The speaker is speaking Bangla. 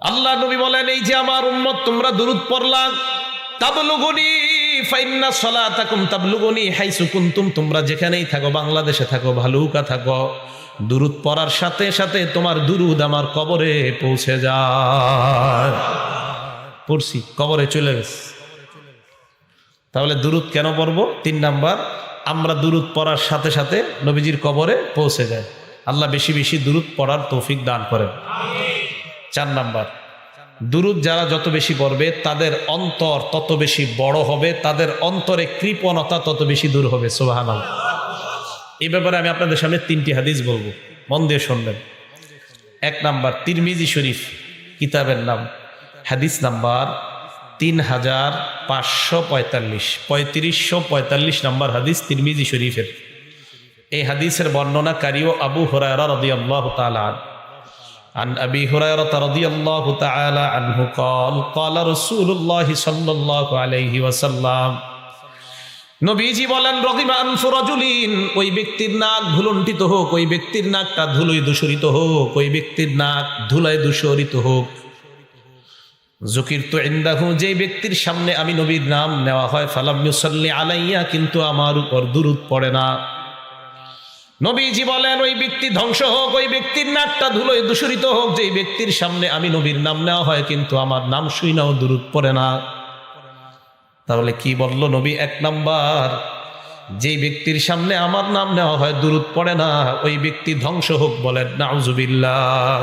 আল্লাহ নবী বলেন, এই যে আমার উম্মত তোমরা দুরূদ পড়লা, তাবলুগুনি ফাইন্না সালাতাকুম তাবলুগুনি হাইসু কুনতুম, তোমরা যেখানেই থাকো, বাংলাদেশে থাকো, ভালুকা থাকো, দুরূদ পড়ার সাথে সাথে তোমার দুরূদ আমার কবরে পৌঁছে যায়। পড়ছি, কবরে চলে গেছে। তাহলে দুরূদ কেন পড়বো? 3 নাম্বার, আমরা দুরূদ পড়ার সাথে সাথে নবীজির কবরে পৌঁছে যায়। আল্লাহ বেশি বেশি দুরূদ পড়ার তৌফিক দান করেন। 4 নাম্বার, দুরূদ যারা যত বেশি পড়বে তাদের অন্তর তত বেশি বড় হবে, তাদের অন্তরে কৃপণতা তত বেশি দূর হবে। সুবহানাল্লাহ। এই ব্যাপারে আমি আপনাদের সামনে 3টি হাদিস বলবো, মন দিয়ে শুনবেন। 1 নাম্বার, তিরমিজি শরীফ কিতাবের নাম, হাদিস নাম্বার 3545, 3545 নাম্বার হাদিস তিরমিজি শরীফের। এই হাদিসের বর্ণনাকারীও আবু হুরায়রা রাদিয়াল্লাহু তাআলা عن أبي هريرة رضي الله تعالى عنه قال قال رسول الله صلى الله عليه وسلم, নবীজি বলেন, রগিমা আনফু রাজুলিন, ওই ব্যক্তির নাক ধুলুণ্ঠিত হোক, ওই ব্যক্তির নাকটা ধুলোয় দূষরিত হোক, ওই ব্যক্তির নাক ধুলায় দূষরিত হোক। যুকিরতু ইনদাহু, যেই ব্যক্তির সামনে আমি নবীর নাম নেওয়া হয়, ফালাম ইউসাল্লি আলাইয়া, কিন্তু আমার উপর দুরূদ পড়ে না। নবীজি বলেন, ওই ব্যক্তি ধ্বংস হোক, ওই ব্যক্তির নাকটা ধুলোয় দূষরিত হোক, যেই ব্যক্তির সামনে আমি নবীর নাম নেওয়া হয় কিন্তু আমার নাম শুইনাও দুরূদ পড়ে না। তাহলে কি বলল নবী? 1 নাম্বার, যেই ব্যক্তির সামনে আমার নাম নেওয়া হয় দুরূদ পড়ে না, ওই ব্যক্তি ধ্বংস হোক। বলেন নাউজুবিল্লাহ।